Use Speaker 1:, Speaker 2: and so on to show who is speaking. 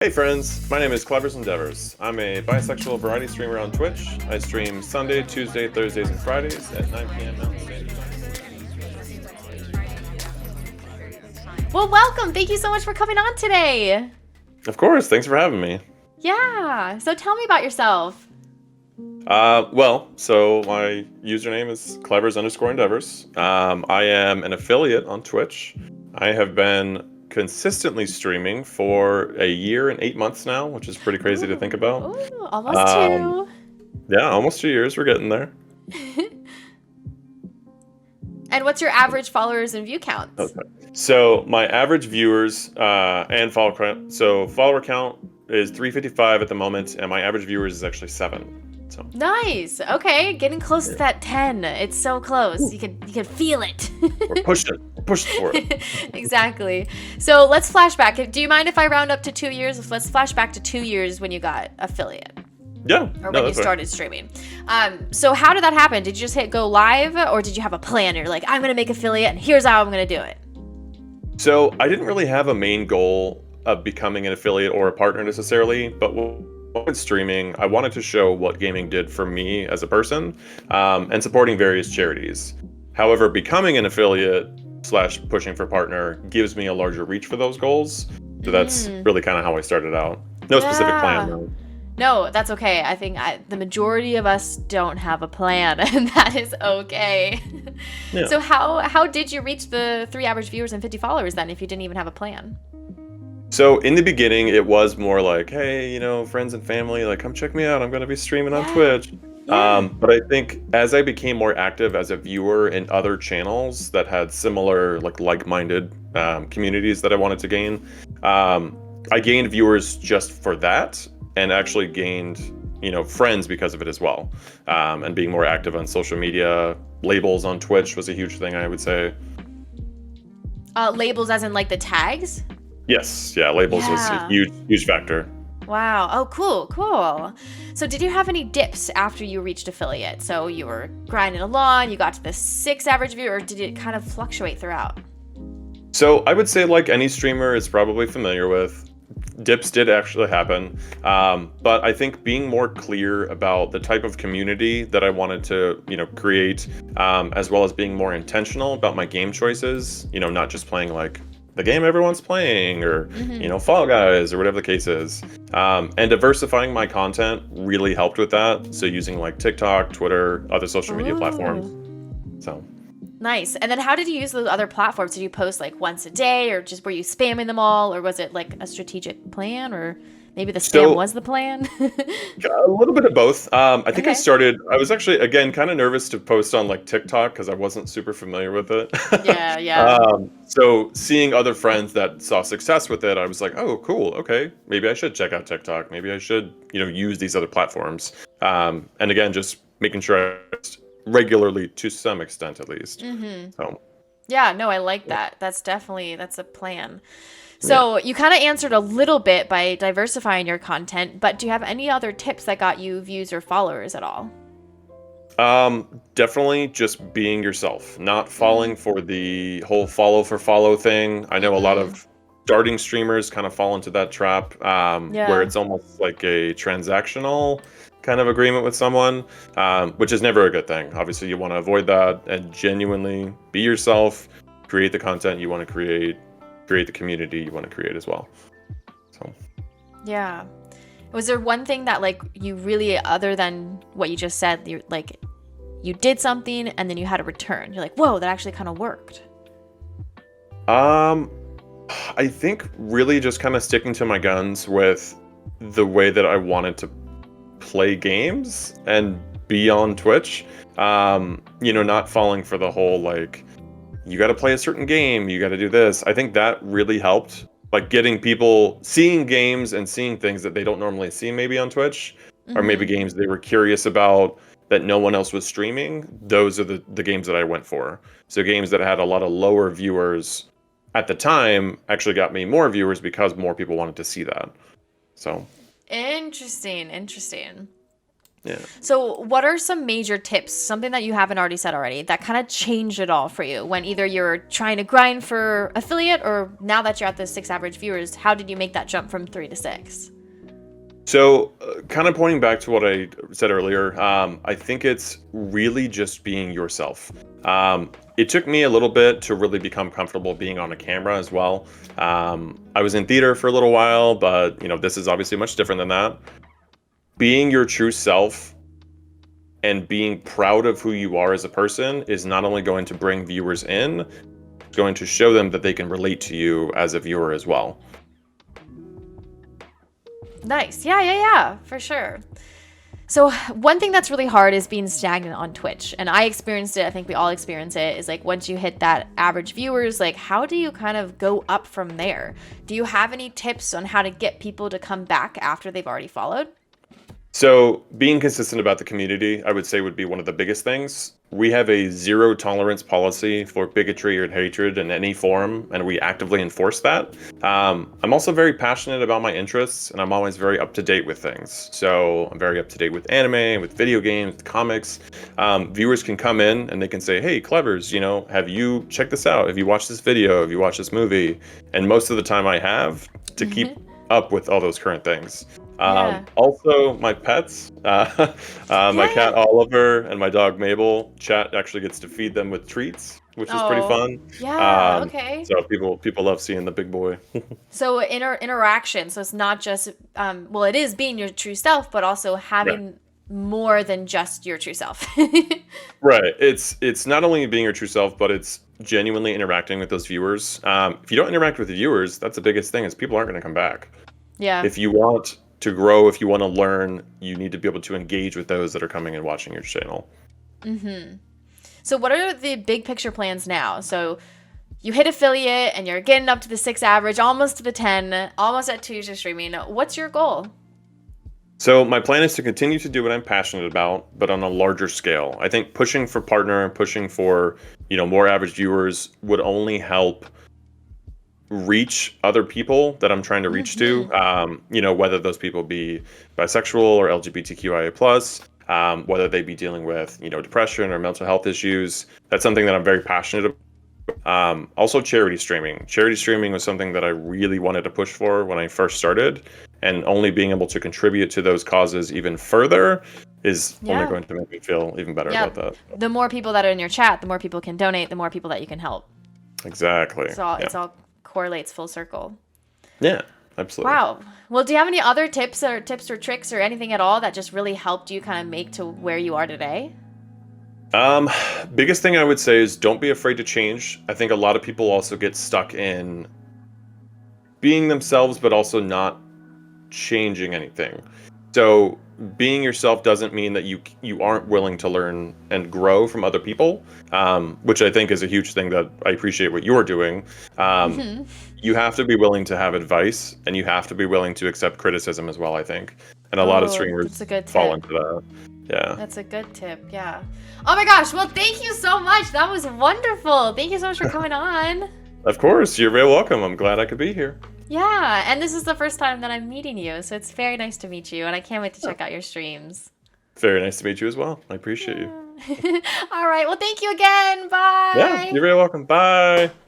Speaker 1: Hey friends, my name is Clever's Endeavors. I'm a bisexual variety streamer on Twitch. I stream Sunday, Tuesday, Thursdays, and Fridays at 9 p.m. Mountain Standard
Speaker 2: Well, welcome. Thank you so much for coming on today.
Speaker 1: Time. Of course, thanks for having me.
Speaker 2: Yeah. So tell me about yourself.
Speaker 1: So my username is Clever's underscore Endeavors. I am an affiliate on Twitch. I have been consistently streaming for a year and 8 months now, which is pretty crazy to think about.
Speaker 2: Ooh, almost
Speaker 1: Um,
Speaker 2: two.
Speaker 1: yeah, almost 2 years. We're getting there.
Speaker 2: And what's your average followers and view counts?
Speaker 1: Okay. So my average viewers and follower count. So follower count is 355 at the moment, and my average viewers is actually 7. So
Speaker 2: Nice. Okay, getting close to that 10. It's so close. You can feel it.
Speaker 1: we're pushing. We're pushing for it.
Speaker 2: Exactly. So let's flash back. Do you mind if I round up to 2 years? Let's flash back to 2 years when you got affiliate.
Speaker 1: Yeah.
Speaker 2: Or
Speaker 1: no,
Speaker 2: when you
Speaker 1: that's fine.
Speaker 2: started streaming. So how did that happen? Did you just hit go live, or did you have a plan? You're like, I'm gonna make affiliate, and here's how I'm gonna do it.
Speaker 1: So I didn't really have a main goal of becoming an affiliate or a partner necessarily, but when I was streaming, I wanted to show what gaming did for me as a person, and supporting various charities. However, becoming an affiliate slash pushing for partner gives me a larger reach for those goals. So that's really kind of how I started out. No specific plan though.
Speaker 2: No, that's okay. I think the majority of us don't have a plan, and that is okay.
Speaker 1: Yeah.
Speaker 2: So how did you reach the 3 average viewers and 50 followers then if you didn't even have a plan?
Speaker 1: So in the beginning, it was more like, hey, friends and family, like, come check me out. I'm going to be streaming on Twitch.
Speaker 2: Yeah.
Speaker 1: But I think as I became more active as a viewer in other channels that had similar, like-minded communities that I wanted to gain, I gained viewers just for that, and actually gained, friends because of it as well. And being more active on social media, labels on Twitch was a huge thing, I would say.
Speaker 2: Labels as in like the tags?
Speaker 1: Yes, yeah, labels was a
Speaker 2: Yeah.
Speaker 1: huge factor.
Speaker 2: Wow. Oh, cool. So did you have any dips after you reached affiliate? So you were grinding along, you got to the 6 average view, or did it kind of fluctuate throughout?
Speaker 1: So I would say, like any streamer is probably familiar with, dips did actually happen. But I think being more clear about the type of community that I wanted to, create, as well as being more intentional about my game choices, not just playing like the game everyone's playing or, Fall Guys or whatever the case is. And diversifying my content really helped with that. So using like TikTok, Twitter, other social media platforms. So.
Speaker 2: Nice. And then how did you use those other platforms? Did you post like once a day, or just were you spamming them all, or was it like a strategic plan, or maybe the spam was the plan?
Speaker 1: A little bit of both. I think
Speaker 2: Okay.
Speaker 1: I was actually, again, kind of nervous to post on like TikTok because I wasn't super familiar with it.
Speaker 2: Yeah.
Speaker 1: So seeing other friends that saw success with it, I was like, oh, cool. Okay. Maybe I should check out TikTok. Maybe I should, use these other platforms. And again, just making sure I post regularly to some extent, at least. So.
Speaker 2: Yeah, no, I like that. That's a plan. So you kind of answered a little bit by diversifying your content, but do you have any other tips that got you views or followers at all?
Speaker 1: Definitely just being yourself, not falling for the whole follow for follow thing. I know a lot of starting streamers kind of fall into that trap, where it's almost like a transactional kind of agreement with someone, which is never a good thing. Obviously, you want to avoid that and genuinely be yourself, create the content you want to create the community you want to create as well. So.
Speaker 2: Yeah. Was there one thing that like you really, other than what you just said, you did something and then you had a return? You're like, whoa, that actually kind of worked.
Speaker 1: I think really just kind of sticking to my guns with the way that I wanted to play games and be on Twitch. Not falling for the whole like, you got to play a certain game, you got to do this. I think that really helped, like getting people seeing games and seeing things that they don't normally see maybe on Twitch, or maybe games they were curious about that no one else was streaming. Those are the games that I went for. So games that had a lot of lower viewers at the time actually got me more viewers because more people wanted to see that. So.
Speaker 2: Interesting.
Speaker 1: Yeah.
Speaker 2: So, what are some major tips, something that you haven't already said already, that kind of changed it all for you when either you're trying to grind for affiliate or now that you're at the 6 average viewers, how did you make that jump from 3 to 6?
Speaker 1: So, kind of pointing back to what I said earlier, I think it's really just being yourself. It took me a little bit to really become comfortable being on a camera as well. I was in theater for a little while, but this is obviously much different than that. Being your true self and being proud of who you are as a person is not only going to bring viewers in, it's going to show them that they can relate to you as a viewer as well.
Speaker 2: Nice. Yeah, for sure. So one thing that's really hard is being stagnant on Twitch. And I experienced it. I think we all experience it. Is like once you hit that average viewers, like how do you kind of go up from there? Do you have any tips on how to get people to come back after they've already followed?
Speaker 1: So, being consistent about the community, I would say, would be one of the biggest things. We have a zero tolerance policy for bigotry or hatred in any form, and we actively enforce that. I'm also very passionate about my interests, and I'm always very up to date with things. So, I'm very up to date with anime, with video games, with comics. Viewers can come in and they can say, "Hey, Clevers, have you checked this out? Have you watched this video? Have you watched this movie?" And most of the time, I have to keep up with all those current things.
Speaker 2: Yeah.
Speaker 1: Also, my pets, my cat Oliver and my dog Mabel. Chat actually gets to feed them with treats, which is pretty
Speaker 2: Oh,
Speaker 1: fun.
Speaker 2: yeah. Okay.
Speaker 1: So people love seeing the big boy.
Speaker 2: So interaction. So it's not just well, it is being your true self, but also having more than just your true self.
Speaker 1: Right. It's not only being your true self, but it's genuinely interacting with those viewers. If you don't interact with the viewers, that's the biggest thing is people aren't going to come back.
Speaker 2: Yeah.
Speaker 1: If you want to grow, if you want to learn, you need to be able to engage with those that are coming and watching your channel.
Speaker 2: So what are the big picture plans now? So you hit affiliate and you're getting up to the 6 average, almost to the 10, almost at 2 years of streaming. What's your goal?
Speaker 1: So my plan is to continue to do what I'm passionate about, but on a larger scale. I think pushing for partner, pushing for, more average viewers would only help reach other people that I'm trying to reach to, whether those people be bisexual or LGBTQIA+, whether they be dealing with, depression or mental health issues. That's something that I'm very passionate about. Also charity streaming. Charity streaming was something that I really wanted to push for when I first started, and only being able to contribute to those causes even further is only going to make me feel even better about that.
Speaker 2: The more people that are in your chat, the more people can donate, the more people that you can help.
Speaker 1: Exactly.
Speaker 2: It's all correlates full circle.
Speaker 1: Yeah, absolutely.
Speaker 2: Wow. Well, do you have any other tips or tricks or anything at all that just really helped you kind of make to where you are today?
Speaker 1: Biggest thing I would say is don't be afraid to change. I think a lot of people also get stuck in being themselves, but also not changing anything. So being yourself doesn't mean that you aren't willing to learn and grow from other people, which I think is a huge thing that I appreciate what you're doing. You have to be willing to have advice, and you have to be willing to accept criticism as well, I think. And a lot of streamers fall into that. Yeah.
Speaker 2: That's a good tip. Yeah. Oh my gosh. Well, thank you so much. That was wonderful. Thank you so much for coming on.
Speaker 1: Of course. You're very welcome. I'm glad I could be here.
Speaker 2: Yeah. And this is the first time that I'm meeting you. So it's very nice to meet you. And I can't wait to check out your streams.
Speaker 1: Very nice to meet you as well. I appreciate you.
Speaker 2: All right. Well, thank you again. Bye.
Speaker 1: Yeah. You're very welcome. Bye.